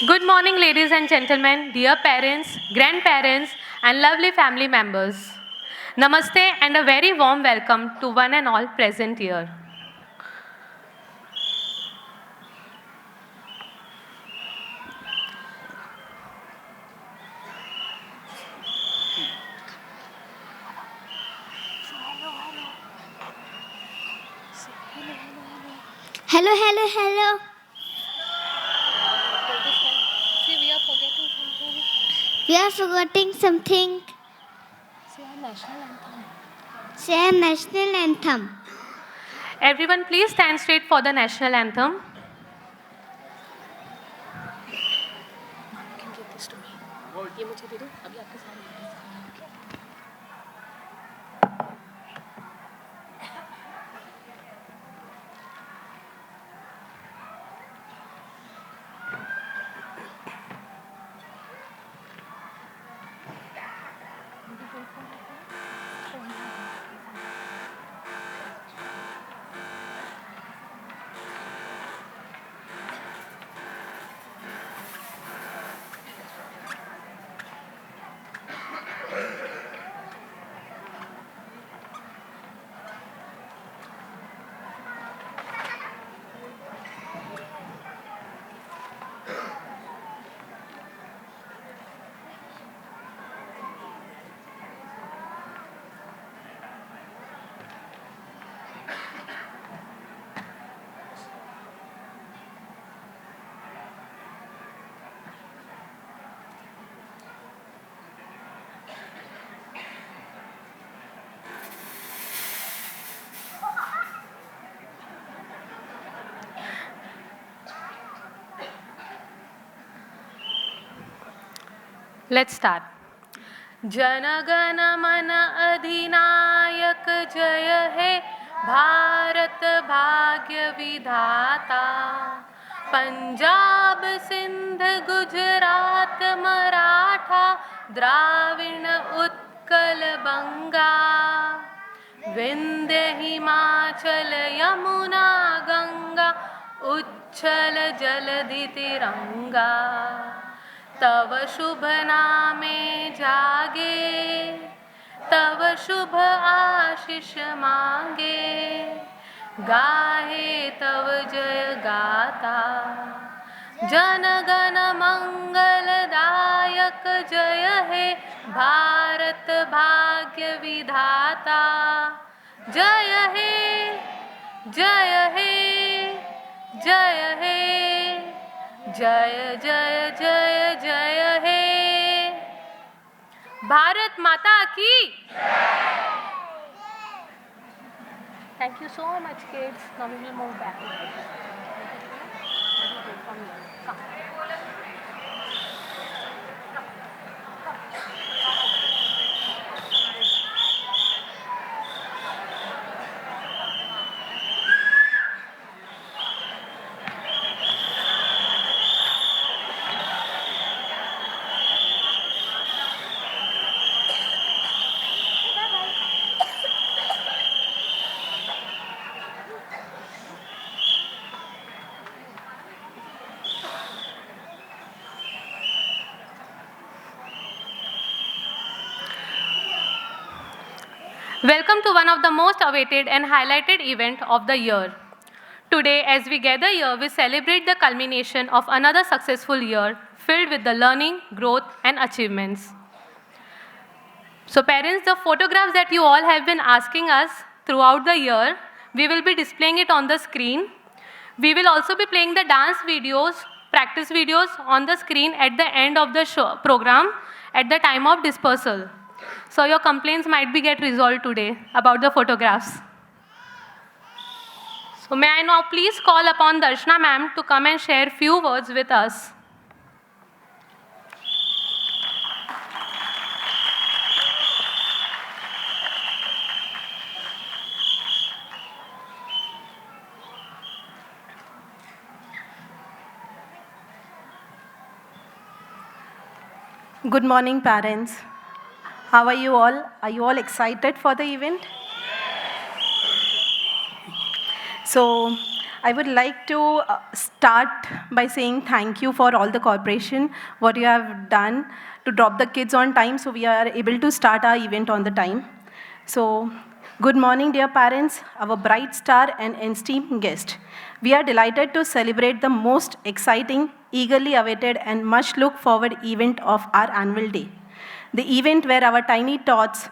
Good morning, ladies and gentlemen, dear parents, grandparents, and lovely family members. Namaste and a very warm welcome to one and all present here. Hello, hello, hello. See, we are forgetting something. We are forgetting something. Say our national anthem. Say a national anthem. Everyone, please stand straight for the national anthem. Can give this to me. ये मुझे दे दो अभी आपके सामने. Let's start. जनगण मन अधिनायक जय हे भारत भाग्य विधाता. पंजाब सिंध गुजरात मराठा द्राविण उत्कल बंगा. विंध्य हिमाचल यमुना गंगा उच्छल जलधि तिरंगा. तव शुभ नामे जागे, तव शुभ आशीष मांगे. गाहे तव जय गाता. जनगण मंगलदायक जय हे भारत भाग्य विधाता. जय हे जय हे जय हे जय जय जय जय हे. भारत माता की. Thank you so much, kids. Now we will move back. Come. Welcome to one of the most awaited and highlighted event of the year. Today, as we gather here, we celebrate the culmination of another successful year filled with the learning, growth, and achievements. So parents, the photographs that you all have been asking us throughout the year, we will be displaying it on the screen. We will also be playing the dance videos, practice videos on the screen at the end of the program at the time of dispersal. So your complaints might be get resolved today about the photographs. So may I now please call upon Darshana ma'am to come and share few words with us. Good morning, parents. How are you all? Are you all excited for the event? So, I would like to start by saying thank you for all the cooperation, what you have done to drop the kids on time so we are able to start our event on the time. So, good morning, dear parents, our bright star and esteemed guest. We are delighted to celebrate the most exciting, eagerly awaited, and much looked forward event of our annual day. The event where our tiny tots.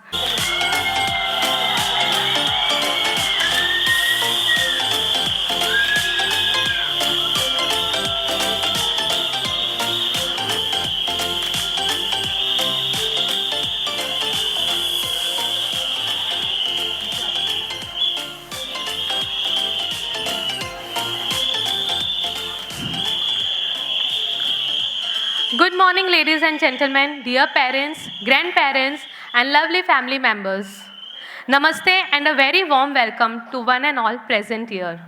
Good morning, ladies and gentlemen, dear parents, grandparents, and lovely family members. Namaste and a very warm welcome to one and all present here.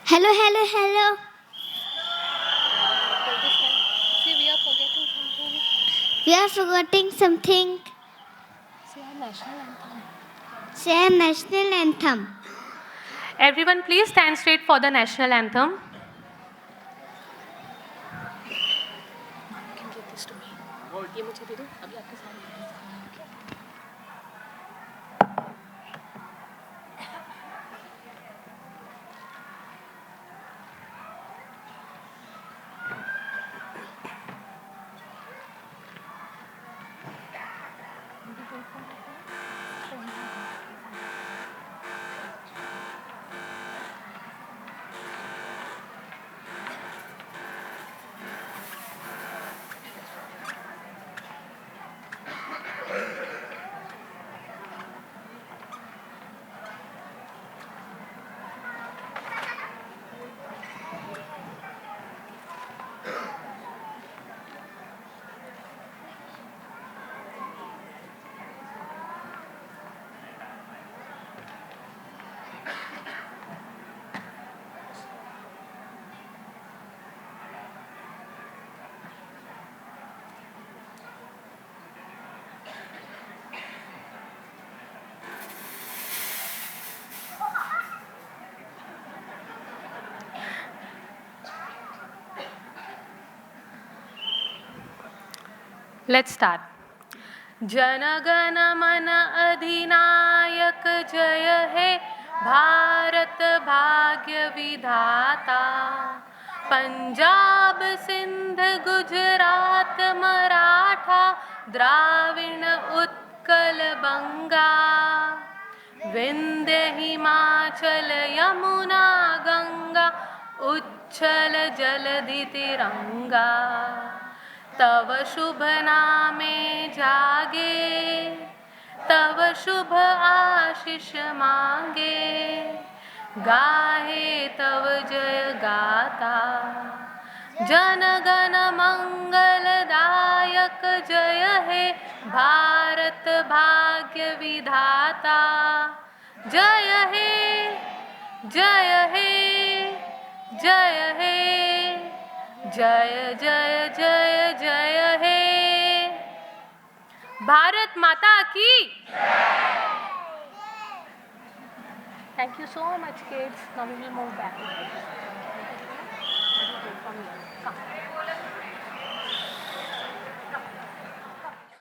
Hello, hello, hello. See, we are forgetting something. We are forgetting something. See, our national anthem. Say national anthem. Everyone, please stand straight for the national anthem. Let's start. जनगण मन अधिनायक जय हे भारत भाग्य विधाता पंजाब सिंध गुजरात मराठा द्राविण उत्कल बंगा विंध्य हिमाचल यमुना गंगा उच्छल जलधि तिरंगा तव शुभ नामे जागे तव शुभ आशीष मांगे गाहे तव जय गाता जन गण मंगलदायक जय हे भारत भाग्य विधाता जय हे जय हे जय हे जय जय जय जय हे भारत माता की Thank you so much, kids. Now we will move back.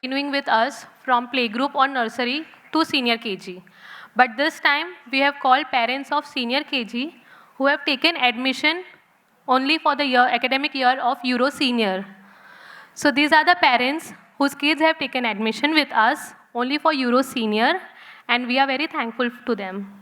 Continuing with us from playgroup or nursery to senior KG. But this time we have called parents of senior KG who have taken admission only for the academic year of Euro Senior. So these are the parents whose kids have taken admission with us only for Euro Senior, and we are very thankful to them.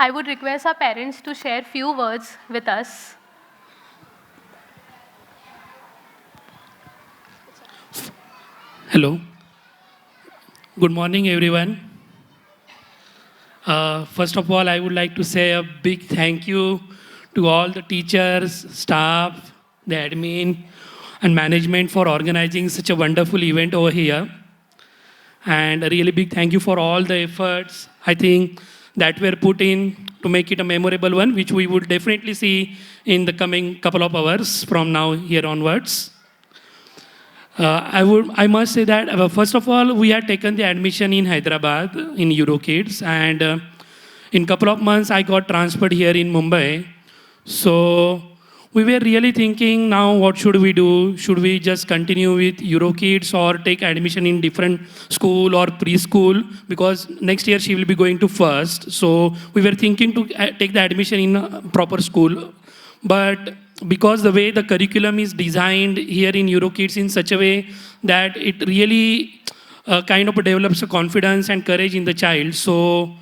I would request our parents to share few words with us. Hello. Good morning, everyone. First of all, I would like to say a big thank you to all the teachers, staff, the admin, and management for organizing such a wonderful event over here. And a really big thank you for all the efforts, I think, that were put in to make it a memorable one, which we would definitely see in the coming couple of hours from now here onwards. I must say that first of all, we had taken the admission in Hyderabad in EuroKids, and in couple of months I got transferred here in Mumbai. So we were really thinking now what should we do? Should we just continue with EuroKids or take admission in different school or preschool? Because next year she will be going to first. So we were thinking to take the admission in a proper school. But because the way the curriculum is designed here in EuroKids in such a way that it really kind of develops a confidence and courage in the child. So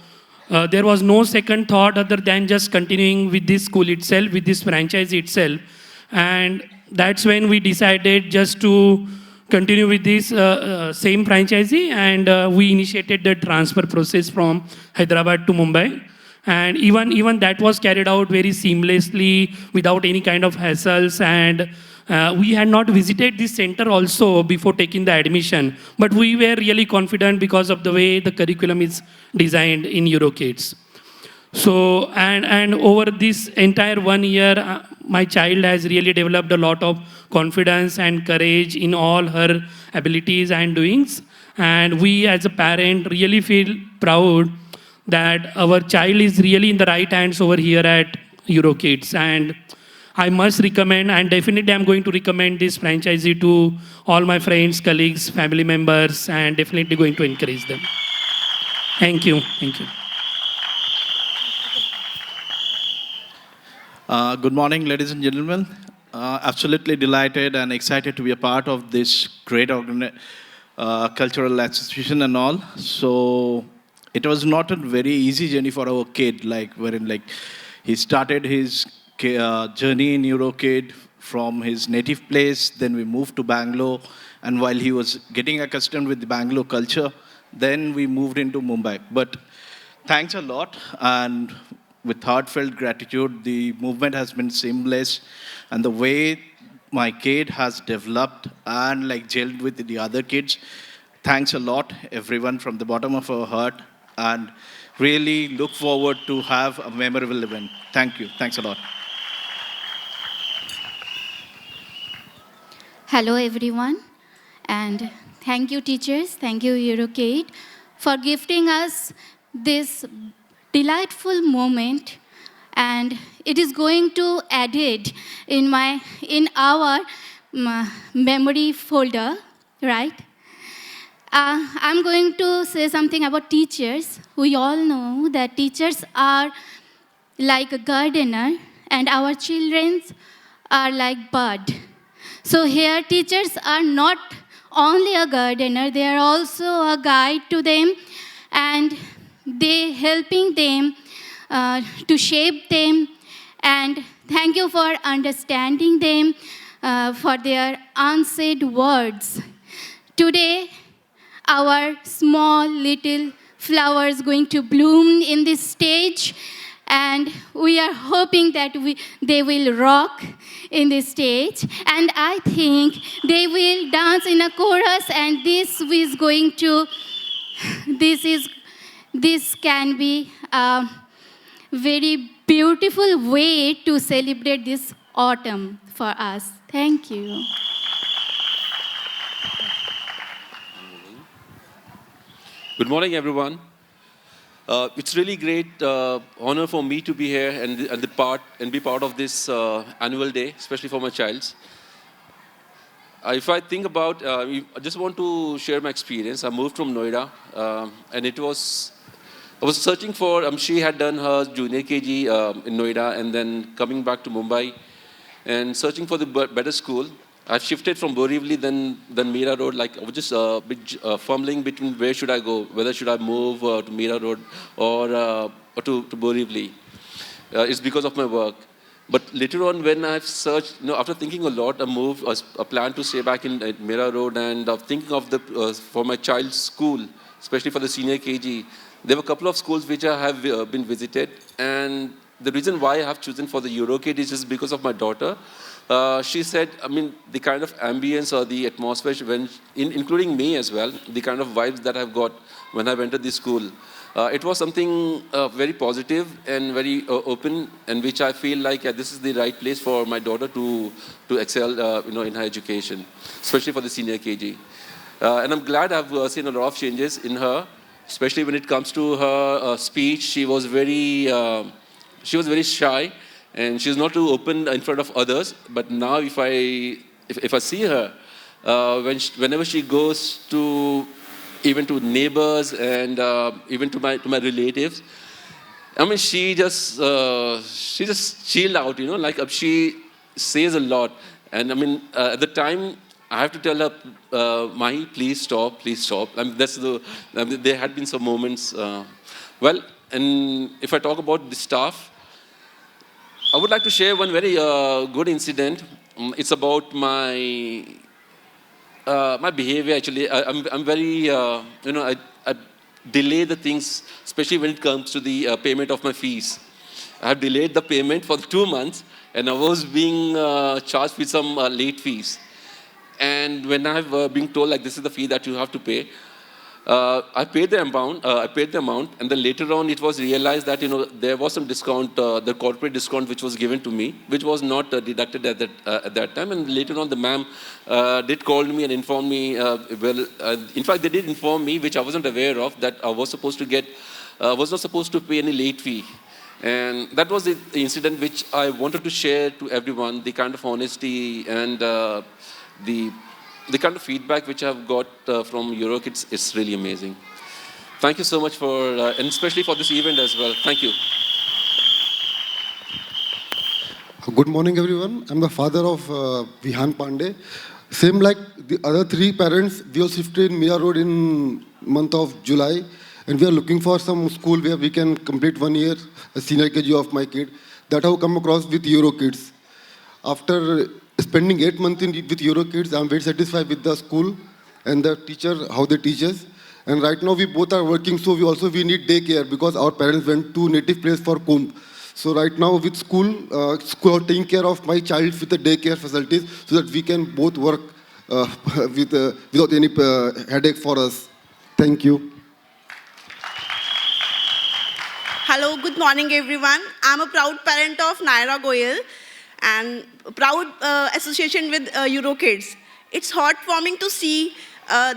there was no second thought other than just continuing with this school itself, with this franchise itself. And that's when we decided just to continue with this same franchisee, and we initiated the transfer process from Hyderabad to Mumbai. And even that was carried out very seamlessly without any kind of hassles. And we had not visited this center also before taking the admission, but we were really confident because of the way the curriculum is designed in EuroKids. So, and over this entire 1 year, my child has really developed a lot of confidence and courage in all her abilities and doings. And we as a parent really feel proud that our child is really in the right hands over here at EuroKids. And I must recommend, and definitely I'm going to recommend this franchisee to all my friends, colleagues, family members, and definitely going to encourage them. Thank you. Thank you. Good morning, ladies and gentlemen. Absolutely delighted and excited to be a part of this great cultural association and all. So it was not a very easy journey for our kid, wherein he started his journey in EuroKid from his native place. Then we moved to Bangalore, and while he was getting accustomed with the Bangalore culture, then we moved into Mumbai. But thanks a lot, and with heartfelt gratitude, the movement has been seamless, and the way my kid has developed and gelled with the other kids. Thanks a lot, everyone, from the bottom of our heart, and really look forward to have a memorable event. Thank you. Thanks a lot. Hello, everyone, and thank you, teachers. Thank you, EuroKid, for gifting us this delightful moment and it is going to added in our memory folder, right? I'm going to say something about teachers. We all know that teachers are like a gardener, and our children are like bud. So here, teachers are not only a gardener, they are also a guide to them, and they helping them to shape them. And thank you for understanding them, for their unsaid words. Today, our small little flowers going to bloom in this stage, and we are hoping that they will rock in this stage, and I think they will dance in a chorus, and this can be a very beautiful way to celebrate this autumn for us. Thank you. Good morning, everyone. It's really great honor for me to be here and be part of this annual day, especially for my child. If I think about, I just want to share my experience. I moved from Noida, and I was searching for. She had done her junior KG in Noida, and then coming back to Mumbai, and searching for the better school. I've shifted from Borivali, then Mira Road. Like I was just fumbling between where should I go, whether should I move to Mira Road or to Borivali. It's because of my work. But later on, when I've searched, after thinking a lot, I plan to stay back in Mira Road, and thinking of for my child's school, especially for the senior KG. There were a couple of schools which I have been visited, and the reason why I have chosen for the Eurokid is just because of my daughter. She said, the kind of ambience or the atmosphere, including me as well, the kind of vibes that I've got when I've entered the school. It was something very positive and very open, and which I feel like this is the right place for my daughter to excel, in her education, especially for the senior KG. And I'm glad I've seen a lot of changes in her, especially when it comes to her speech. She was very shy, and she's not too open in front of others. But now, if I see her, whenever she goes to even to neighbors and even to my relatives, she just chilled out, like she says a lot. And at the time, I have to tell her, Mahi, please stop. There had been some moments. And if I talk about the staff, I would like to share one very good incident. It's about my behavior, actually. I'm very, I delay the things, especially when it comes to the payment of my fees. I have delayed the payment for 2 months, and I was being charged with some late fees. And when I've been told, like, this is the fee that you have to pay, I paid the amount, and then later on it was realized that, there was some discount, the corporate discount which was given to me, which was not deducted at that time. And later on the ma'am did call me and inform me, in fact they did inform me, which I wasn't aware of, that I was not supposed to pay any late fee. And that was the incident which I wanted to share to everyone, the kind of honesty and the kind of feedback which I've got from Eurokids is really amazing. Thank you so much and especially for this event as well. Thank you. Good morning, everyone. I'm the father of Vihan Pandey. Same like the other 3 parents, we also shifted in Mira Road in month of July, and we are looking for some school where we can complete 1 year, a senior KG of my kid. That I have come across with Eurokids. After spending 8 months with Eurokids, I'm very satisfied with the school and the teacher, how they teach us. And right now we both are working, so we need daycare because our parents went to native place for Kumbh. So right now with school are taking care of my child with the daycare facilities so that we can both work without any headache for us. Thank you. Hello, good morning everyone. I'm a proud parent of Naira Goyal and proud association with Eurokids. It's heartwarming to see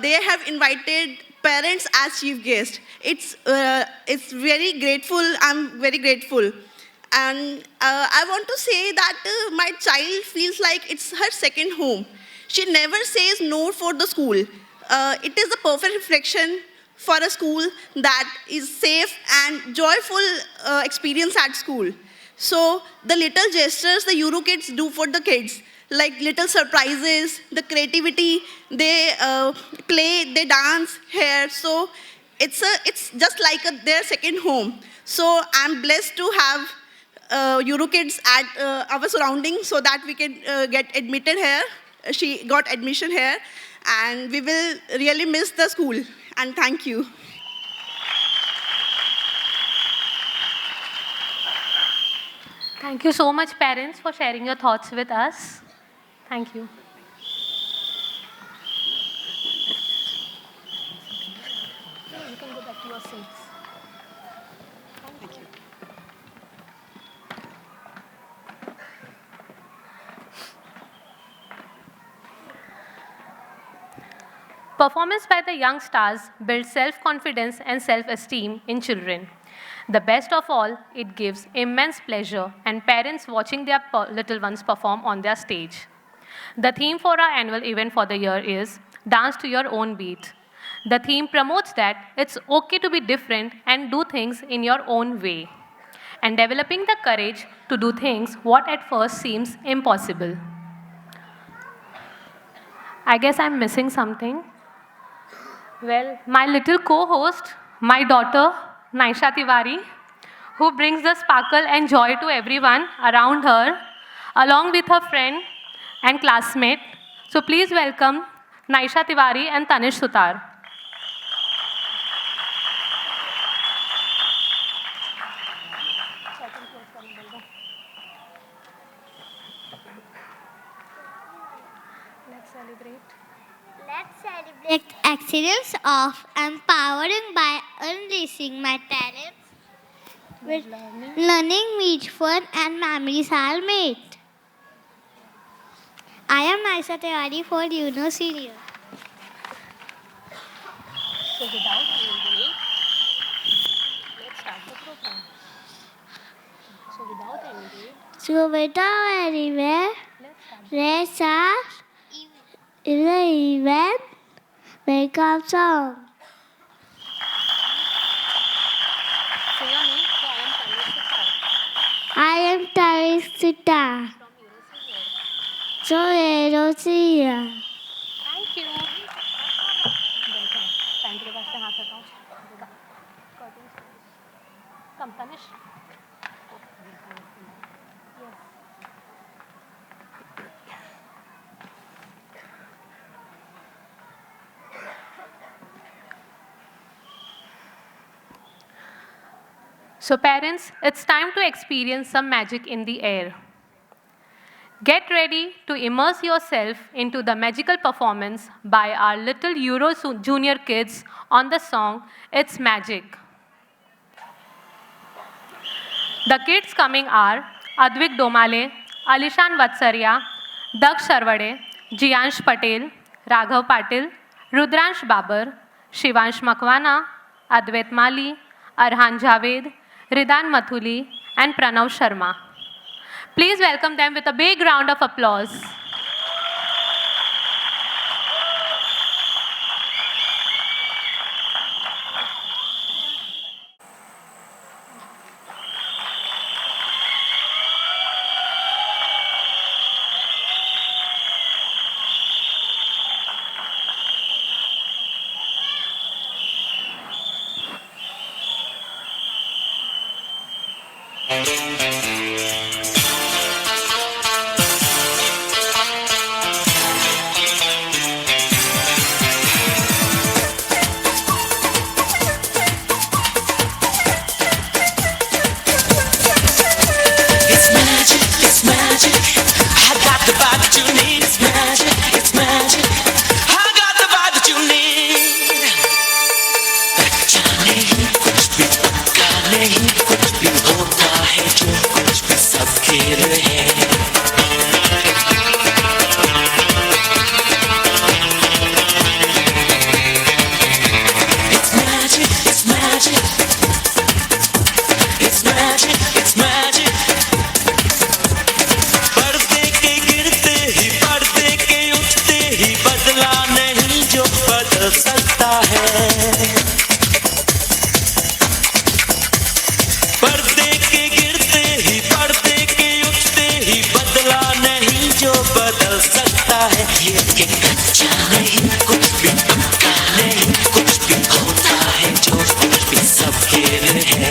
they have invited parents as chief guests. It's very grateful. I'm very grateful. And I want to say that my child feels like it's her second home. She never says no for the school. It is the perfect reflection for a school that is safe and joyful experience at school. So the little gestures the EuroKids do for the kids, like little surprises, the creativity, they play, they dance here. So it's just like their second home. So I'm blessed to have EuroKids at our surroundings so that we can get admitted here. She got admission here, and we will really miss the school. And thank you. Thank you so much, parents, for sharing your thoughts with us. Thank you. You can go back to your seats. Thank you. Performance by the young stars builds self-confidence and self-esteem in children. The best of all, it gives immense pleasure and parents watching their little ones perform on their stage. The theme for our annual event for the year is Dance to Your Own Beat. The theme promotes that it's okay to be different and do things in your own way, and developing the courage to do things what at first seems impossible. I guess I'm missing something. Well, my little co-host, my daughter, Naisha Tiwari, who brings the sparkle and joy to everyone around her, along with her friend and classmate. So please welcome Naisha Tiwari and Tanish Sutar. Let's celebrate. Let's celebrate excellence of empowering by unleashing my talents with learning meet fun and memories are made. I am Naisha Tiwari for UNO Senior. So without any let's start the program. So without any delay, So without anywhere, let's start. let's start in the event welcome song. Say your name. So I am Tanish Sutar I am Taris Sita. So UNO Senior. Thank you. Welcome. Time to wash the hands out. Curtains. Come, Tanish. Yes. So parents, it's time to experience some magic in the air. Get ready to immerse yourself into the magical performance by our little Euro Junior kids on the song It's Magic. The kids coming are Advik Domale, Alishan Vatsaria, Daksh Sarvade, Jiyansh Patel, Raghav Patil, Rudransh Babar, Shivansh Makwana, Advait Mali, Arhan Javed, Ridan Mathuli, and Pranav Sharma. Please welcome them with a big round of applause. सकता है। पर्दे के गिरते ही पर्दे के उठते ही बदला नहीं जो बदल सकता है। ये कि कच्चा नहीं कुछ भी पक्का नहीं, कुछ भी होता है जो कुछ भी सब खेल है।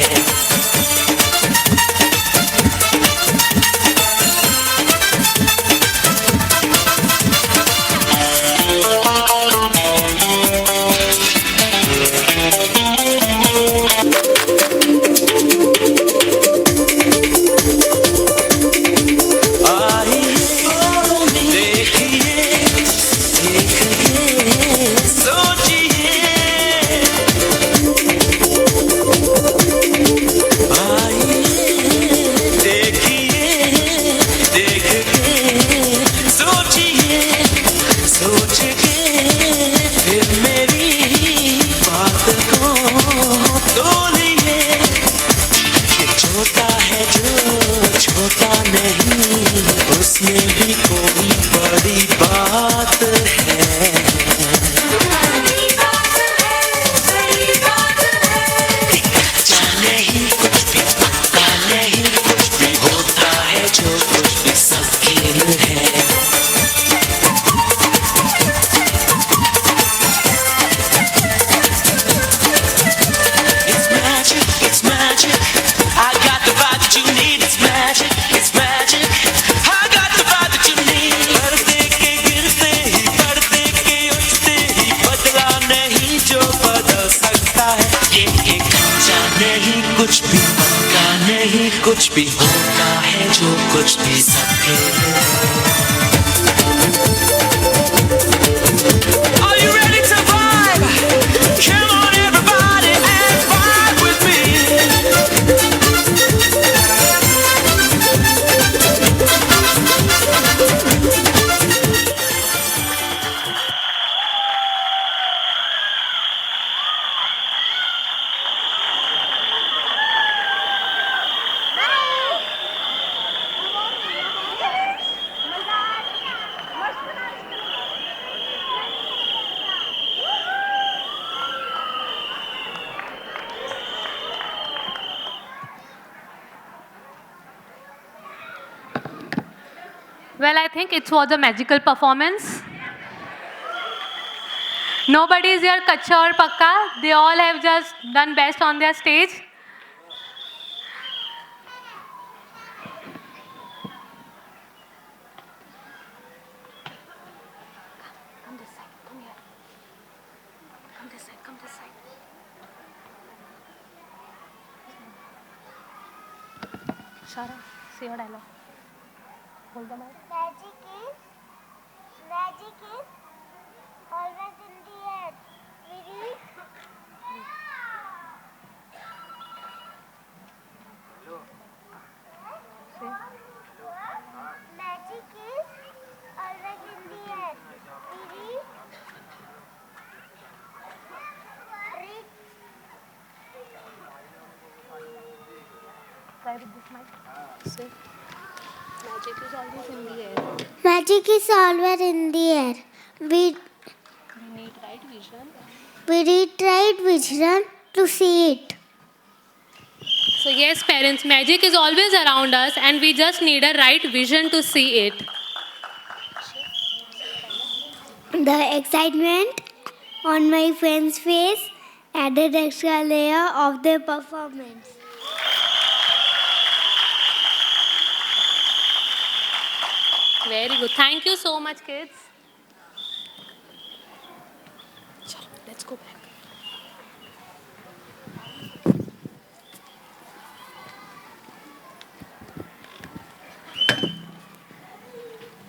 कुछ भी होता है जो कुछ भी सबके Are you ready to vibe? Come on everybody and vibe with me. Well, I think it was a magical performance. Nobody is here kacha or pakka. They all have just done best on their stage. Come this side, come here. Come this side, come this side. Shara, say your dialogue. Hold the mic. Magic is always in the air. Magic is always in the air. Try with this mic. Say. Magic is always in the air. Magic is always in the air. We need right vision. We need right vision to see it. So yes, parents, magic is always around us and we just need a right vision to see it. The excitement on my friend's face added extra layer of their performance. Very good. Thank you so much, kids. Let's go back.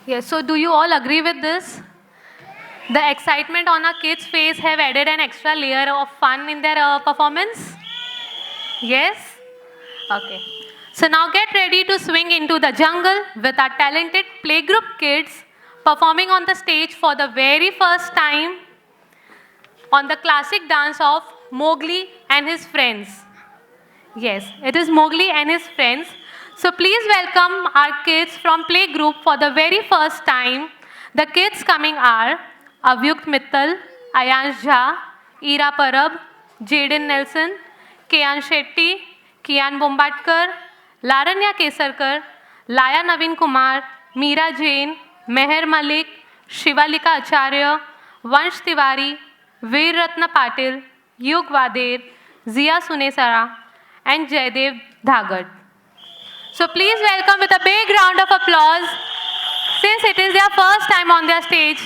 Yes, so do you all agree with this? The excitement on our kids' face have added an extra layer of fun in their performance? Yes? Okay. So now get ready to swing into the jungle with our talented playgroup kids performing on the stage for the very first time on the classic dance of Mowgli and his friends. Yes, it is Mowgli and his friends. So please welcome our kids from playgroup for the very first time. The kids coming are Avyukt Mittal, Ayansh Jha, Ira Parab, Jaden Nelson, Kian Shetty, Kian Bombatkar, Laranya Kesarkar, Laya Naveen Kumar, Meera Jain, Meher Malik, Shivalika Acharya, Vansh Tiwari, Veer Ratna Patil, Yug Vader, Zia Sunesara, and Jaydev Dhagat. So please welcome with a big round of applause since it is their first time on their stage.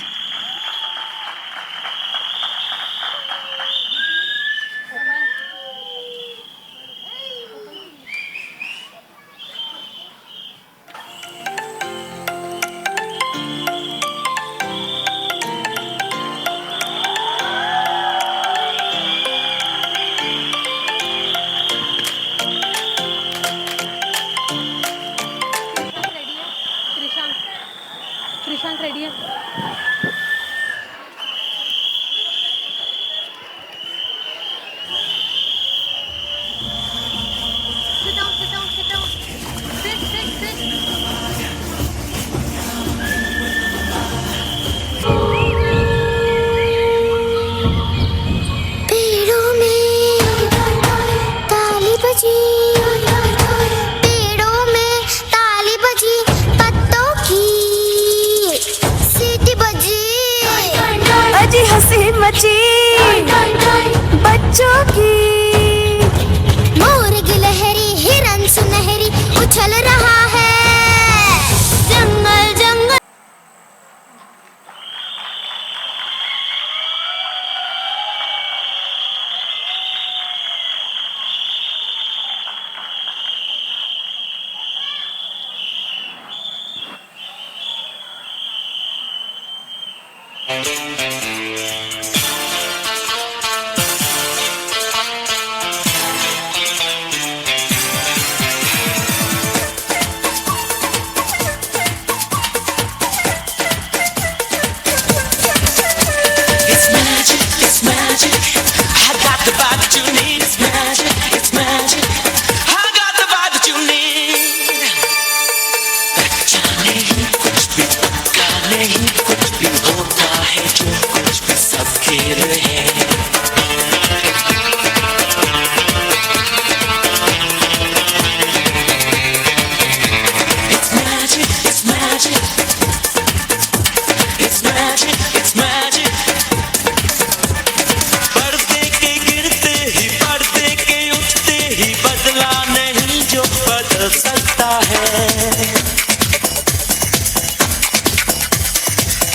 Krishank ready hai? Sit down, sit down, sit down. Sit, sit, sit. पेड़ों में ताली बजी, पेड़ों में ताली बजी, पत्तों की सीटी बजी, अजी हंसी मची बच्चों की, मोर की लहरी हिरन सुनहरी उछल रहा है जंगल जंगल। It's magic, it's magic. I got the vibe that you need. It's magic, it's magic. I got the vibe that you need. जाने ही कुछ भी पक्का नहीं, कुछ भी होता है जो कुछ भी सब खेल है. It's magic, it's magic. It's magic, it's magic. पर्दे के गिरते ही पर्दे के उठते ही बदला नहीं जो बदल सकता है.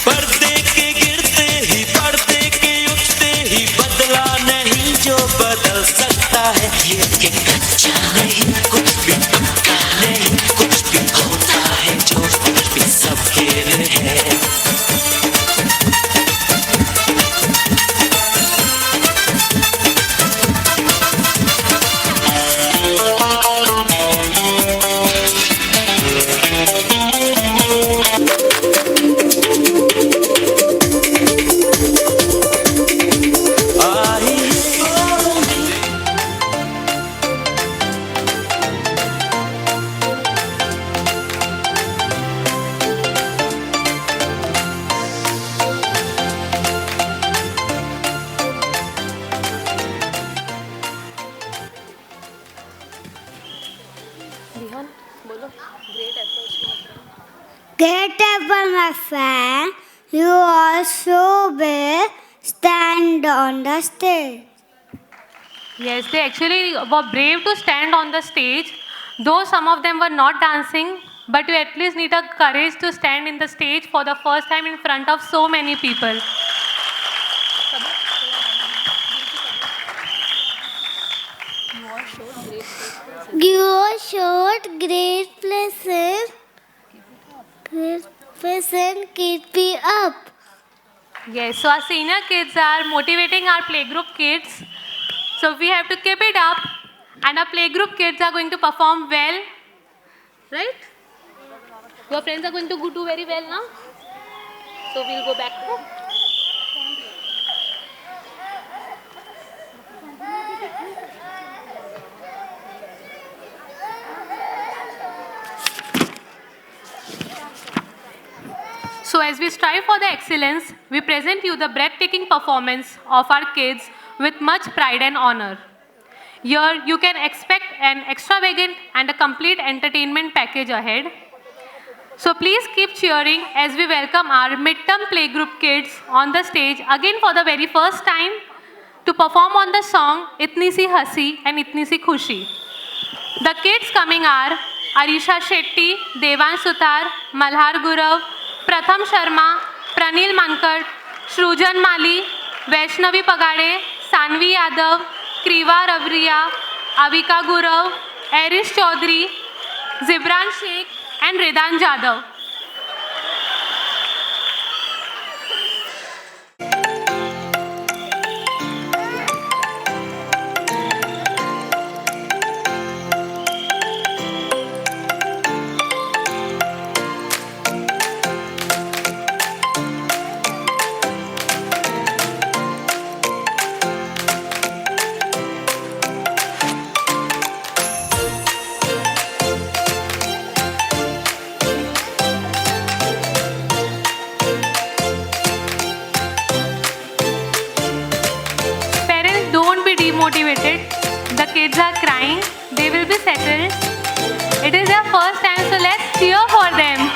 पर्दे के गिरते ही पर्दे के उठते ही बदला नहीं जो बदल सकता है. ये कि कच्चा नहीं कुछ भी पक्का नहीं, कुछ भी होता है जो कुछ भी सब खेल है. Great effort, my friend. You are so big. Stand on the stage. Yes, they actually were brave to stand on the stage. Though some of them were not dancing, but you at least need a courage to stand in the stage for the first time in front of so many people. You showed great places. Great places. Keep it up. Yes, so our senior kids are motivating our playgroup kids. So we have to keep it up. And our playgroup kids are going to perform well. Right? Your friends are going to do very well now. So we'll go back to. So as we strive for the excellence, we present you the breathtaking performance of our kids with much pride and honor. Here, you can expect an extravagant and a complete entertainment package ahead. So please keep cheering as we welcome our midterm playgroup kids on the stage again for the very first time to perform on the song Itni Si Hasi and Itni Si Khushi. The kids coming are Arisha Shetty, Devan Sutar, Malhar Gurav, Pratham Sharma, Pranil Mankad, Shrujan Mali, Vaishnavi Pagade, Sanvi Yadav, Kriva Ravriya, Avika Gurav, Arish Chaudhary, Zibran Sheikh and Redan Jadhav. Demotivated. The kids are crying. They will be settled. It is their first time, so let's cheer for them.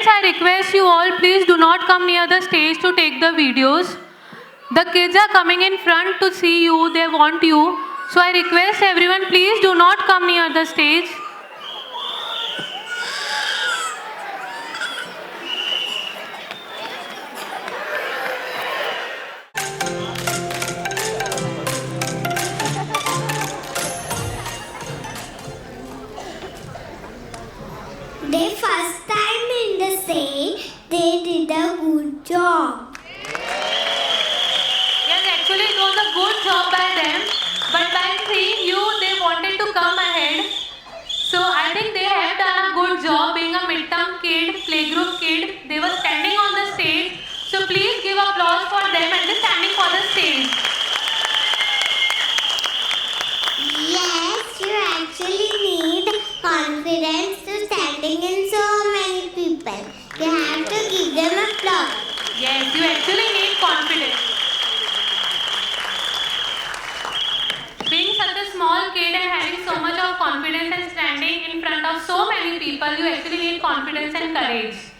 I request you all, please do not come near the stage to take the videos. The kids are coming in front to see you, they want you. So I request everyone, please do not come near the stage. Their first time in the stage, they did a good job. Yes, actually it was a good job by them. But by seeing you, they wanted to come ahead. So I think they have done a good job being a midterm kid, playgroup kid. They were standing on the stage. So please give applause for them and they're standing for the stage. Yes, you actually need confidence to stand standing in so many people. You have to give them applause. Yes, you actually need confidence. Being such a small kid and having so much of confidence and standing in front of so many people, you actually need confidence and courage.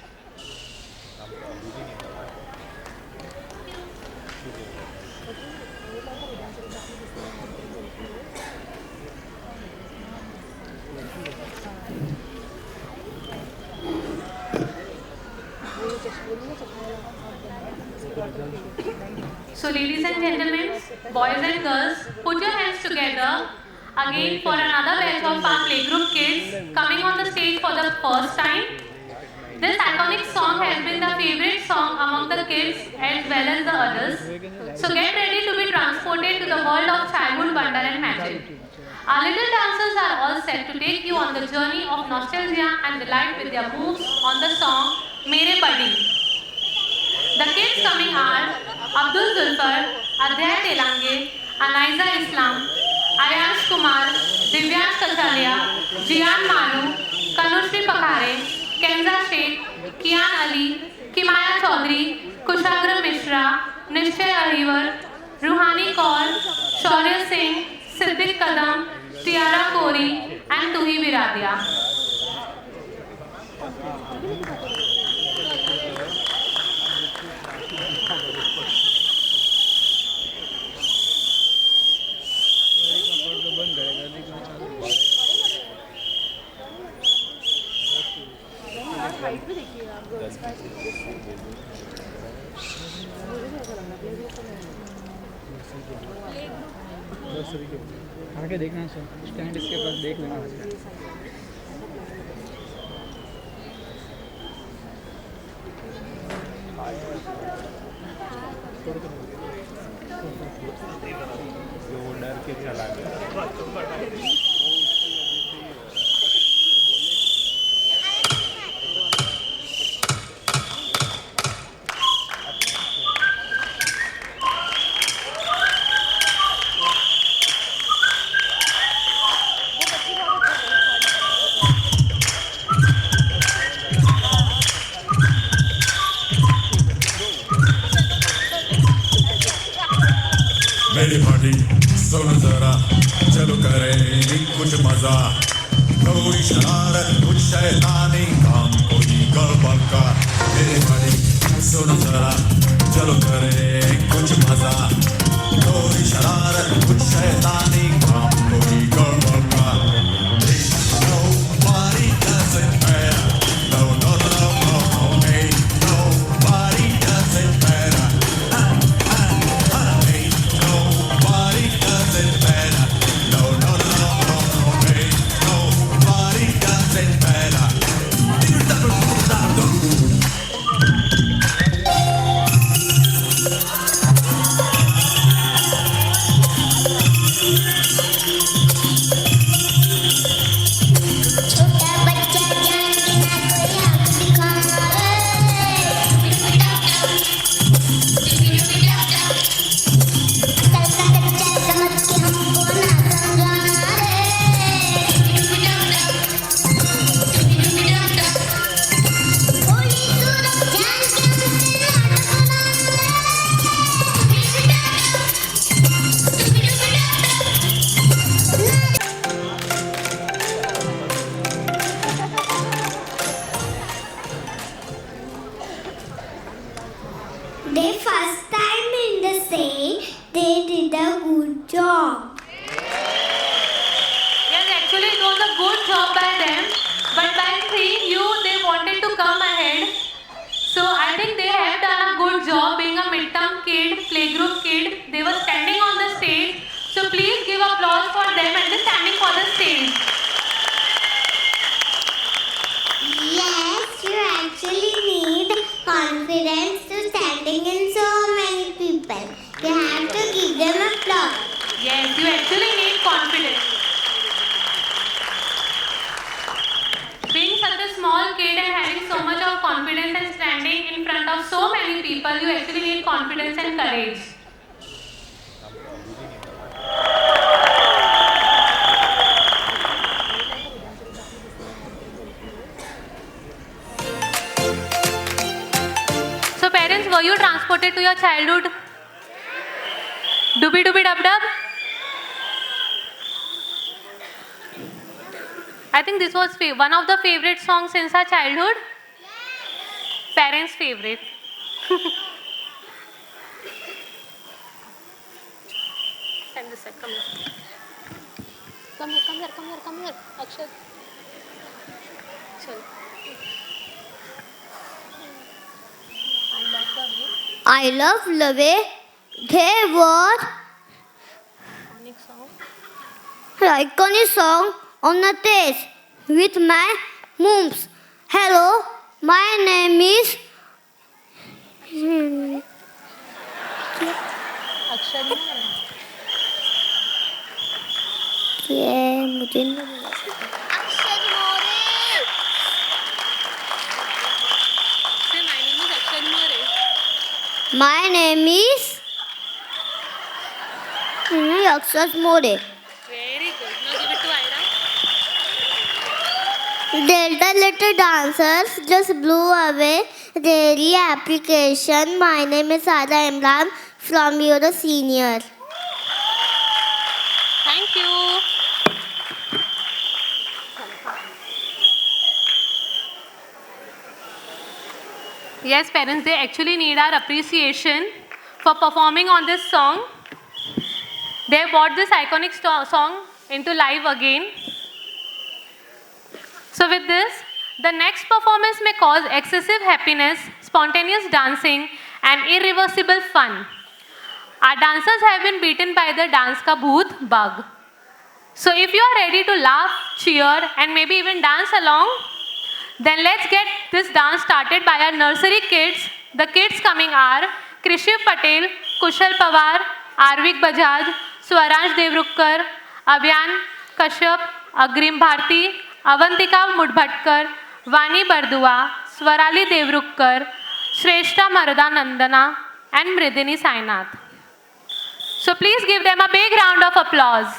So ladies and gentlemen, boys and girls, put your hands together again for another batch of our playgroup kids coming on the stage for the first time. This iconic song has been the favorite song among the kids as well as the others. So get ready to be transported to the world of childhood wonder and magic. Our little dancers are all set to take you on the journey of nostalgia and delight with their moves on the song Mere Buddy. The kids coming are Abdul Zulfar, Adhyay Telange, Anaiza Islam, Ayash Kumar, Divyansh Kacharia, Jian Manu, Kanushri Pakhare, Kenza Sheikh, Kian Ali, Kimaya Chaudhary, Kushagra Mishra, Nishchay Arivar, Ruhani Kaur, Shaurya Singh, Siddiq Kadam, Tiara Kori and Tuhi Viradia. आगे देखना stand इसके पास देख लेना जो डर के चला गया मेरी भाटी सुन जरा चलो करें कुछ मजा थोड़ी शरारत कुछ शैतानी काम कोई गड़बड़ का मेरी भाटी सुन जरा चलो करें कुछ मजा थोड़ी शरारत कुछ शैतानी काम कोई गड़बड़ का Nobody does it better. No, no, no, no, no, hey, nobody does it better. Hey, nobody does it better. No, no, no, no, no, hey, nobody does it better. छोटा बच्चा जान के ना कोई आँख दिखाना चलता कच्चा समझ के हमको ना समझाना भोली सूरत जान के हमसे ना They first time in the say they did a good job. Yes, actually it was a good job by them, but by seeing you, they wanted to come ahead. So I think they have done a good job being a midterm kid, playgroup kid. They were standing on the stage. So please give applause for them and they're standing for the stage. Yes, you actually need confidence to standing in so many people. You have to give them applause. Yes, you actually need confidence. Being such a small kid and having so much of confidence and standing in front of so many people, you actually need confidence and courage. transported to your childhood? Dooby Dooby Dub Dub? I think this was one of the favorite songs since our childhood. Parents' favorite. Stand this side. Come here. Come here. Akshat. Chal. I love Lave. They were iconic song on the stage with my moms. Hello, my name is Akshat. मुझे नहीं बोला। अक्षर मोरे। My name is Akshat More. Very good. Now give it to Ira. Delta little dancers just blew away daily application. My name is Sada Imran from Euro Senior. Thank you. Yes, parents, they actually need our appreciation for performing on this song. They brought this iconic song into life again. So with this, the next performance may cause excessive happiness, spontaneous dancing, and irreversible fun. Our dancers have been beaten by the dance ka bhoot bug. So if you are ready to laugh, cheer, and maybe even dance along, then let's get this dance started by our nursery kids. The kids coming are Krishiv Patel, Kushal Pawar, Arvik Bajaj, Swaraj Devrukkar, Abhyan Kashyap, Agrim Bharti, Avantika Mudbhatkar, Vani Bardua, Swarali Devrukkar, Shrestha Maradanandana, and Mridini Sainath. So please give them a big round of applause.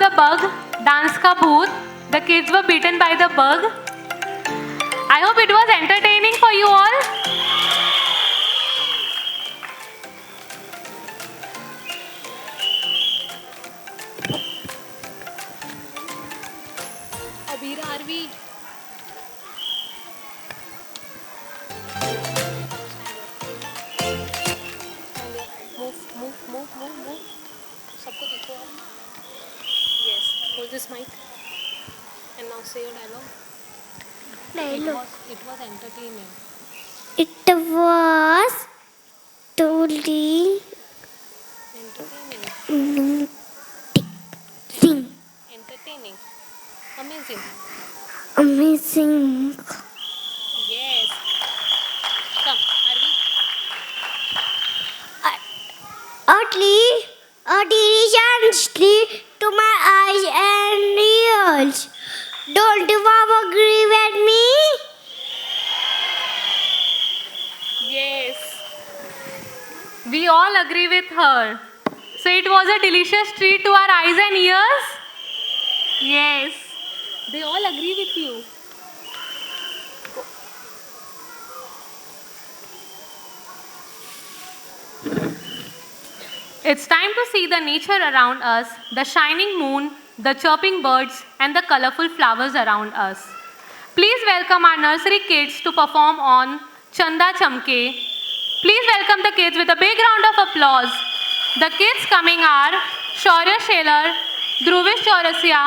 the bug, dance ka bhoot. The kids were beaten by the bug. I hope it was entertaining for you all. Abira, are we? Move. सबको देखो आप. Yes, hold this mic. And now say your dialogue. It was entertaining. It was totally Entertaining. Entertaining. Amazing. Amazing. Yes. Come, Arvi. A delicious to my eyes and ears. Don't you all agree with me? Yes. We all agree with her. So it was a delicious treat to our eyes and ears? Yes. They all agree with you. It's time to see the nature around us, the shining moon, the chirping birds, and the colorful flowers around us. Please welcome our nursery kids to perform on Chanda Chamke. Please welcome the kids with a big round of applause. The kids coming are Shaurya Shelar, Dhruvish Chaurasia,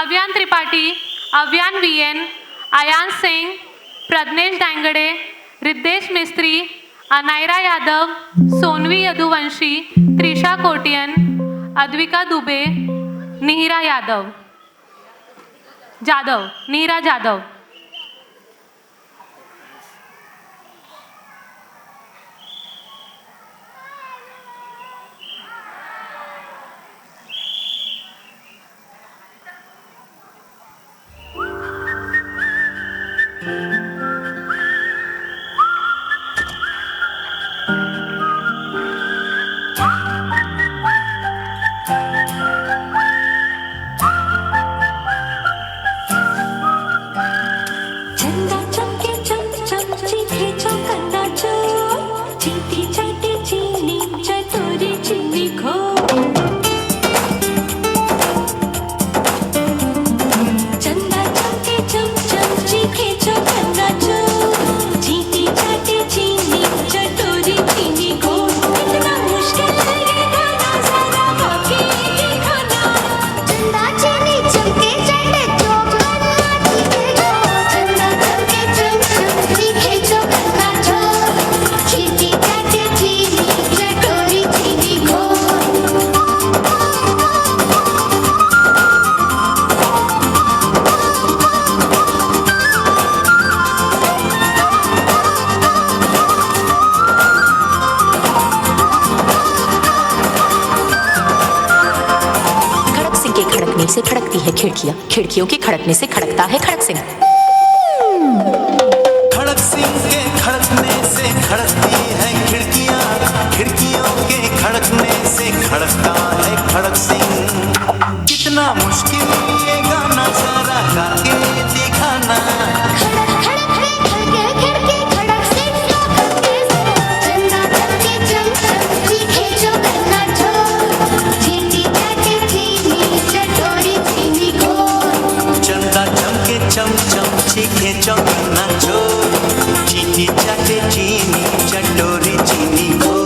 Avyan Tripathi, Avyan VN, Ayan Singh, Pradnesh Dangade, Riddesh Mistry, Anaira Yadav, Sonvi Yaduvanshi, Trisha Kotian, Advika Dubey, Nihira Jadhav. चंदा चमके चम चम चीखे चौकन्ना चोर चींटी चाटे चीनी चटोरी चीनी खो चंदा चमके चम चम चीखे चौकन्ना चोर चींटी चाटे चीनी चटोरी चीनी खो कितना मुश्किल ये गाना जरा बाकी देखो ना चंदा चीनी चमके चटे चौकन्ना चीखे चंदा चमके चम चम चीखे चौकन्ना चोर चींटी चाटे चीनी चटोरी चीनी घोर खड़क सिंह के खड़कने से खड़कती है खिड़कियां, खिड़कियों के खड़कने से खड़कता है खड़क सिंह। खड़क सिंह के खड़कने से खड़कती है खिड़कियां खिड़कियों के खड़कने से खड़कता है खड़क सिंह कितना मुश्किल ये गाना जरा गा के दिखाना खड़क खड़क खड़के खिड़की खड़क सिंह जो खड़के चंदा चमके चम चम चीखे चौकन्ना चोर चींटी चाटे चीनी चटोरी चीनी घोर चंदा चमके चम चम चीखे चौकन्ना चोर चींटी चाटे चीनी चटोरी चीनी को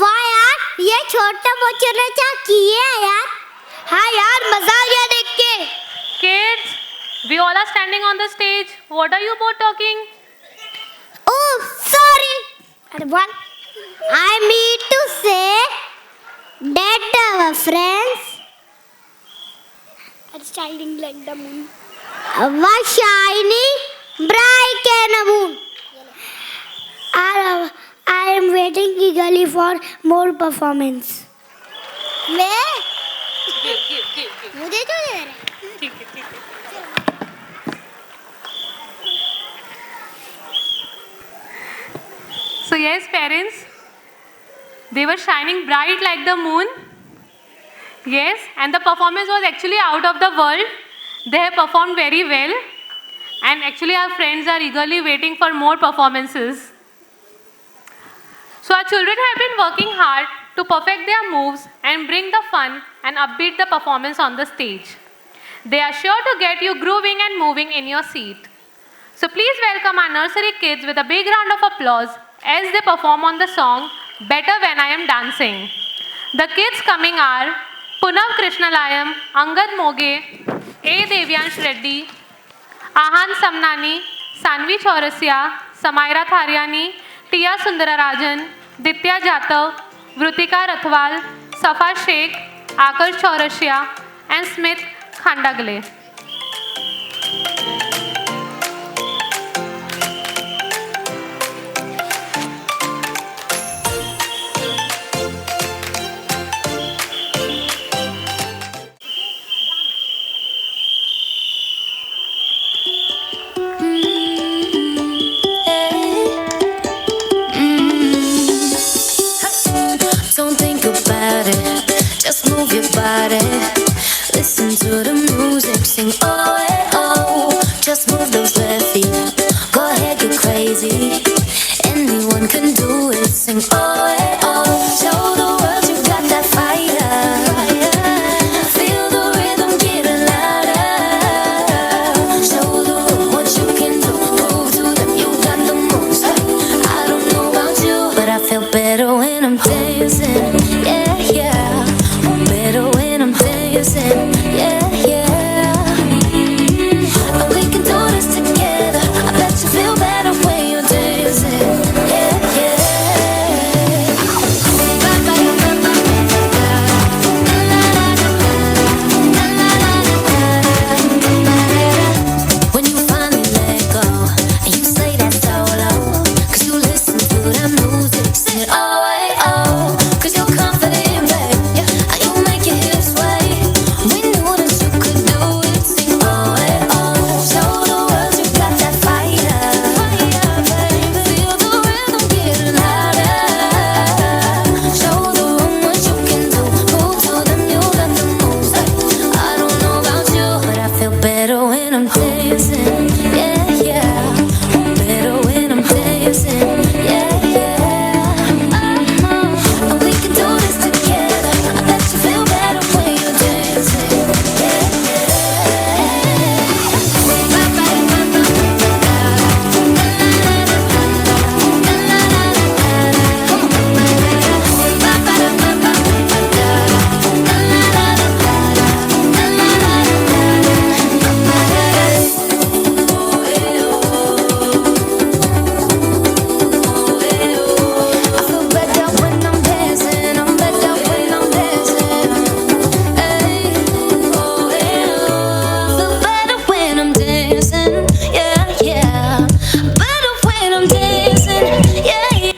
वाह यार ये छोटा बच्चा ने क्या किया यार हाँ यार मजा आ गया देख के. Kids, we all are standing on the stage. What are you both talking? Oh, sorry. One. I mean to say that our friends are shining like the moon. Was shining bright as the moon. I am waiting eagerly for more performance. मैं मुझे क्यों दे रहे हैं? So yes, parents, they were shining bright like the moon. Yes, and the performance was actually out of the world. They have performed very well. And actually our friends are eagerly waiting for more performances. So our children have been working hard to perfect their moves and bring the fun and upbeat the performance on the stage. They are sure to get you grooving and moving in your seat. So please welcome our nursery kids with a big round of applause as they perform on the song Better When I Am Dancing. The kids coming are Punav Krishnalayam, Angad Moge, A. Devyansh Reddy, Ahan Samnani, Sanvi Chaurasia, Samaira Tharyani, Tia Sundararajan, Ditya Jatav, Vrutika Rathwal, Safa Sheikh, Akash Chaurasia, and Smith Khandagle. Don't think about it, just move your body. Listen to the music, sing oh, eh, oh. Just move those left feet, go ahead, get crazy. Anyone can do it, sing oh, eh, oh. Show the world you got that fire. Feel the rhythm getting louder. Show the world what you can do, prove to them you got the moves. I don't know about you, but I feel better when I'm dancing. Yeah, yeah. Better when I'm dancing. Yeah, yeah. And we can do this together. I bet you feel better when you're dancing. Yeah, yeah. When you finally let go and you say that solo, 'cause you listen to that music, sing oh, eh, oh. 'Cause you're confident, babe, yeah, and you make your hips sway. We knew that you could do it, sing oh, eh, oh. Show the world you got that fire, baby. Feel the rhythm getting louder. Show the room what you can do, prove to them you got the moves. I don't know about you, but I feel better when I'm dancing. Yeah, yeah. Better when I'm dancing. Yeah, yeah. And we can do this together. I bet you feel better when you're dancing. Yeah, I feel better when I'm dancing. I'm better when I'm dancing. Hey, oh, yeah. Feel better when I'm dancing. Yeah, yeah. Better when I'm dancing. Yeah, yeah.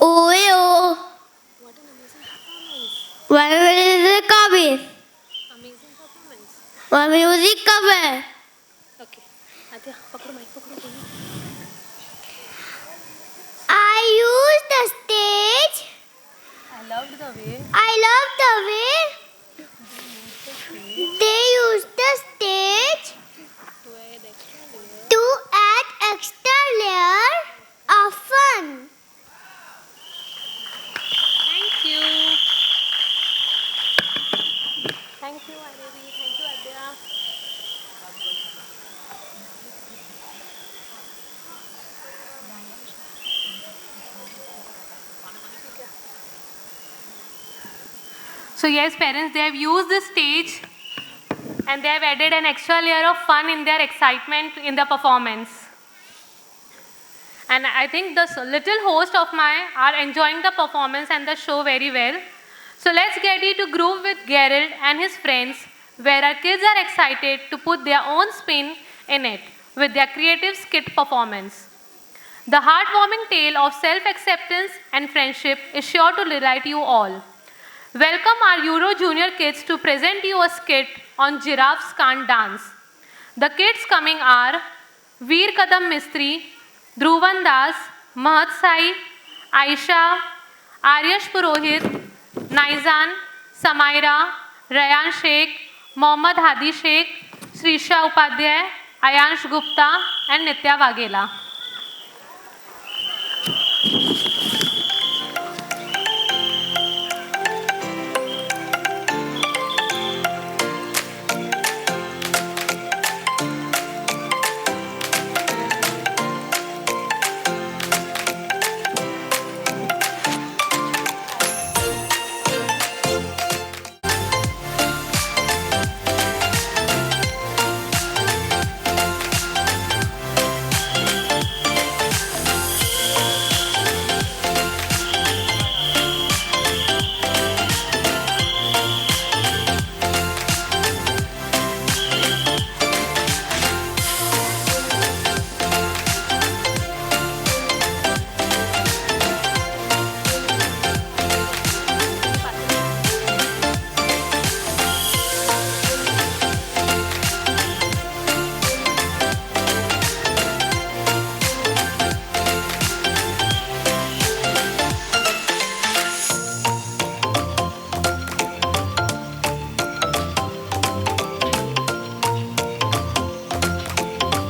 Oh, oh. What music coming? What music coming? I used the stage. I loved the way they used the stage to add Thank you, Airevi. Thank you, Adya. So yes, parents, they have used this stage and they have added an extra layer of fun in their excitement in the performance. And I think the little host of mine are enjoying the performance and the show very well. So let's get you to groove with Gerald and his friends, where our kids are excited to put their own spin in it with their creative skit performance. The heartwarming tale of self-acceptance and friendship is sure to delight you all. Welcome our Euro Junior kids to present you a skit on Giraffes Can't Dance. The kids coming are Veer Kadam Mistry, Dhruvan Das, Mahat Sai, Aisha, Aryash Purohit, Naizan, Samaira, Rayan Sheikh, Mohammad Hadi Sheikh, Srisha Upadhyay, Ayansh Gupta and Nitya Waghela.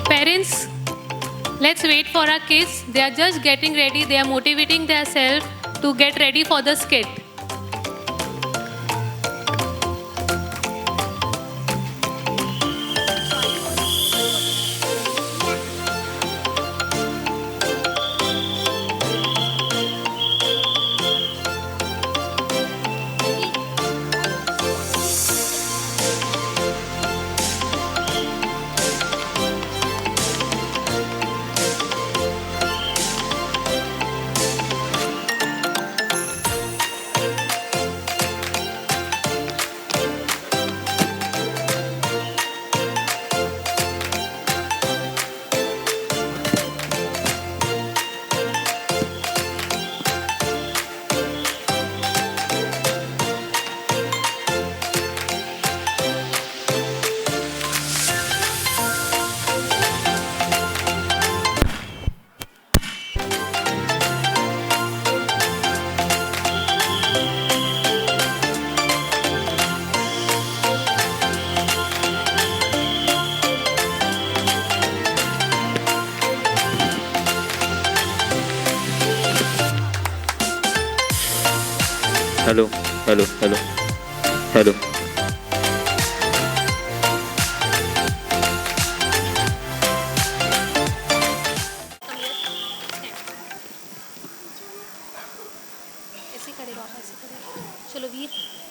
Parents, let's wait for our kids. They are just getting ready. They are motivating themselves to get ready for the skit. Hello, hello, hello, hello. चलो वीर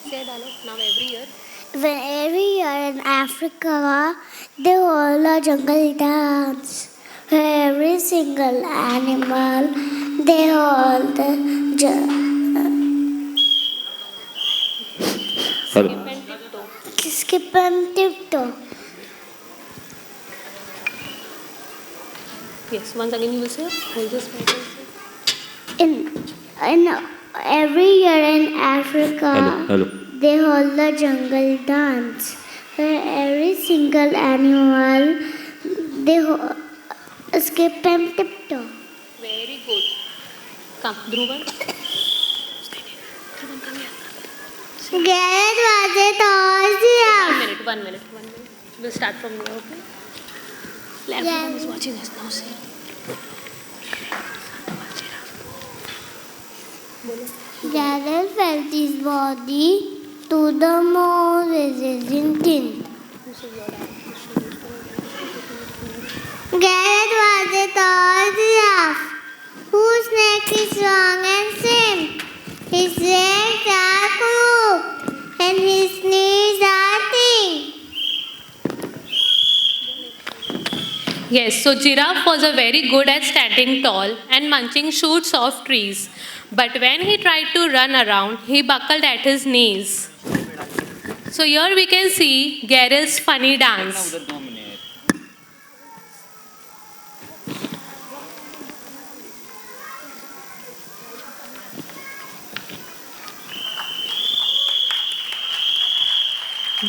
से डालो. Now every year. When every year in Africa, they hold a jungle dance. Every single animal, they hold the Hello. skip and tiptoe. Yes, once again you will say, hold this microphone. In every year in Africa, Hello. they hold the jungle dance. Where every single animal, they skip and tiptoe. Very good. Come, Dhruvan. Dhruvan, come here. Get was it all? 1 minute. We'll start from here, okay? Everyone is watching us now, say. Gerald felt his body to the Moses in tin. Garrett was a tall giraffe whose neck is long and slim. His legs are crooked and his knees are thin. Yes, so giraffe was a very good at standing tall and munching shoots of trees. But when he tried to run around, he buckled at his knees. So here we can see Geralt's funny dance.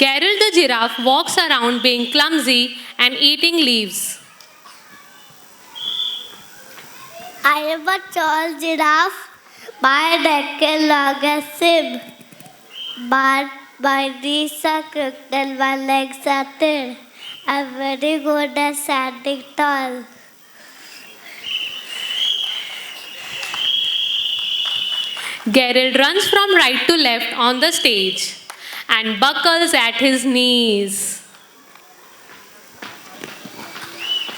Geralt the giraffe walks around being clumsy and eating leaves. I am a tall giraffe, my neck is long as sib, but my knees are crooked and my legs are thin. I'm very good at standing tall. Geralt runs from right to left on the stage and buckles at his knees.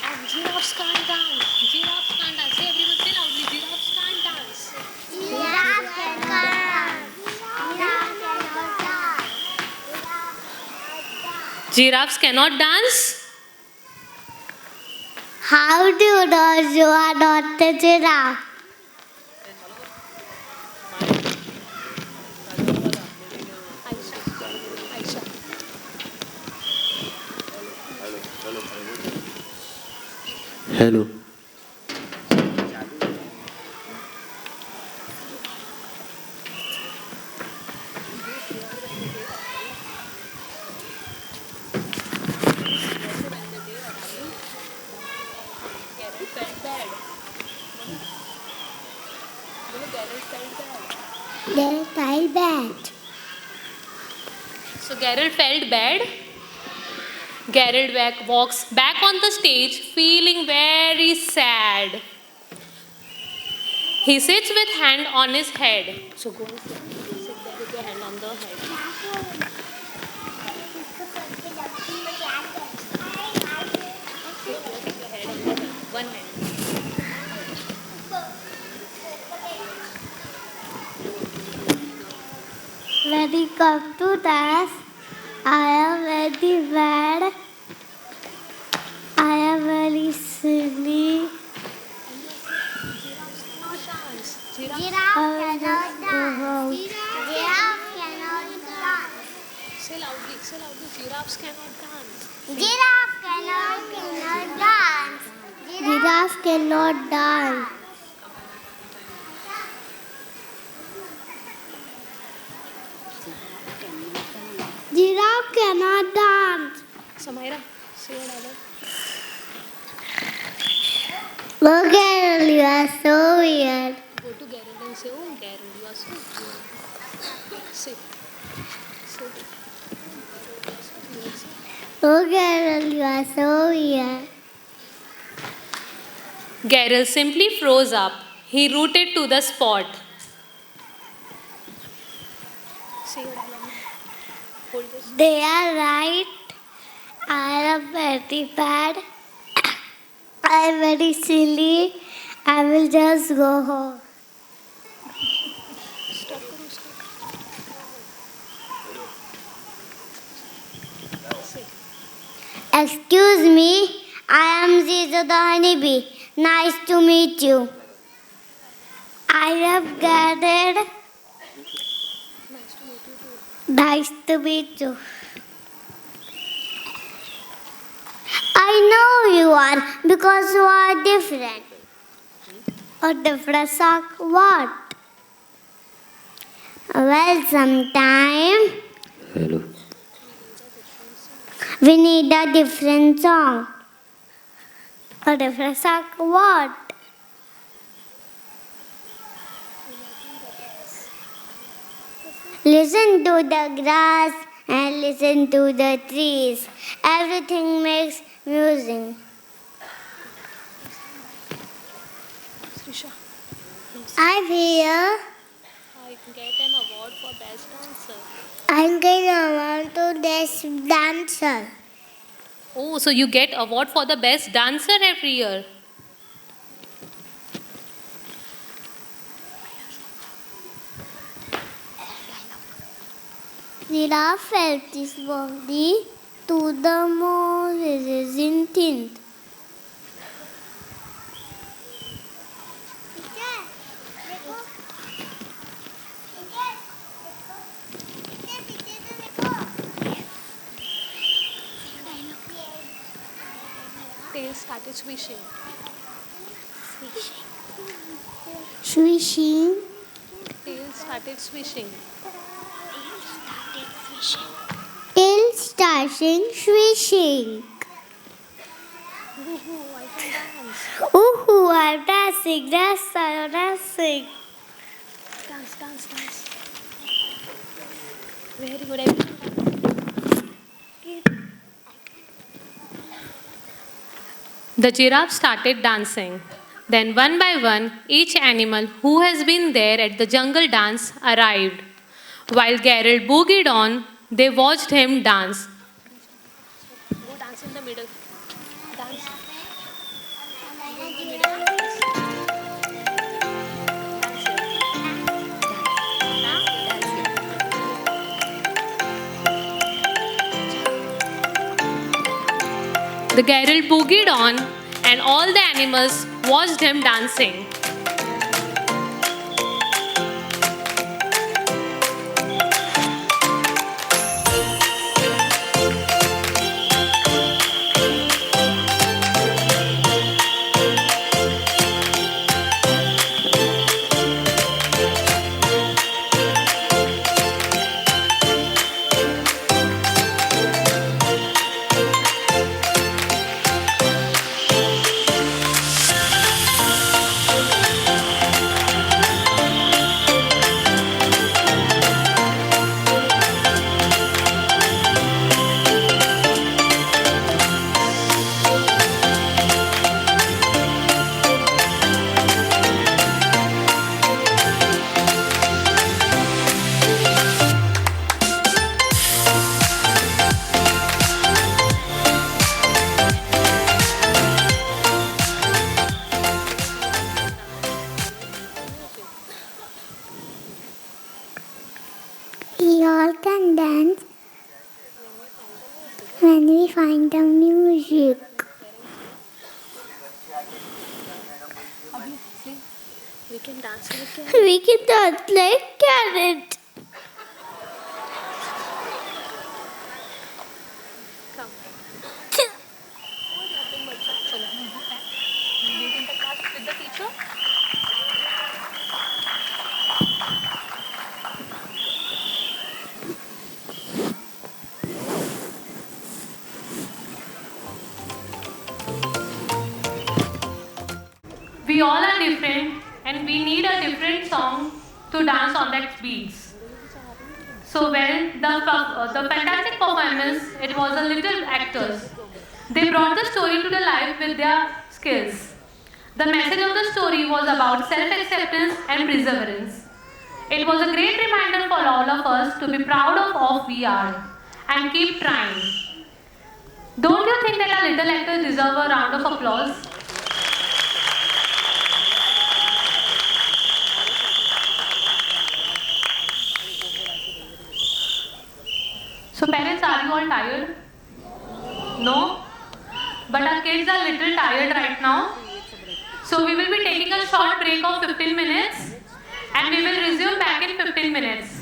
And giraffes can't dance. Giraffes can't dance. Say everyone say loudly. Giraffes can't dance. Giraffe cannot dance. Giraffe cannot dance. Giraffes cannot dance? How do you know you are not a giraffe? Hello. They felt bad. So Geralt felt bad. Geralt walks back on the stage feeling very sad. He sits with hand on his head. So go sit there with your hand on the head. One hand. When he comes to dance, I am very bad. I am very silly. Giraffe cannot dance. Giraffe cannot dance. Say loudly, giraffes cannot dance. Giraffe cannot dance. Giraffe cannot dance. Giraffe cannot dance. Samaira, say it louder. Look at you, are so weird. Go to Geralt and say, oh Geralt, you are so weird. Say. Look at you, are so weird. Geralt simply froze up. He rooted to the spot. They are right. I am very bad. I am very silly. I will just go home. Excuse me. I am Zizo the honeybee. Nice to meet you. I have gathered. Nice to meet you. I know you are because you are different. A different sock, what? Well, sometime Hello. we need a different song. A different sock, what? Listen to the grass and listen to the trees. Everything makes music. I hear I get an award for best dancer. I'm going award to best dancer. Oh, so you get award for the best dancer every year. Giraffe felt his body to the more resistant tint. Tail started swishing. Swishing. Tail started swishing. Tail starting swishing. Ooh, I'm dancing, dancing. Dance. Very good, everyone. The giraffe started dancing. Then, one by one, each animal who has been there at the jungle dance arrived. While Gerald boogied on, they watched him dance. Go dance in the middle. Dance. The Gerald boogied on, and all the animals watched him dancing. We all can dance when we find the music. We can dance like We can dance like carrot. Come. Meet in the class with the teacher. We all are different and we need a different song to dance on that beats. So the fantastic performance, it was a little actors. They brought the story to the life with their skills. The message of the story was about self-acceptance and perseverance. It was a great reminder for all of us to be proud of who we are and keep trying. Don't you think that our little actors deserve a round of applause? So parents, are you all tired? No? But our kids are little tired right now. So we will be taking a short break of 15 minutes and we will resume back in 15 minutes.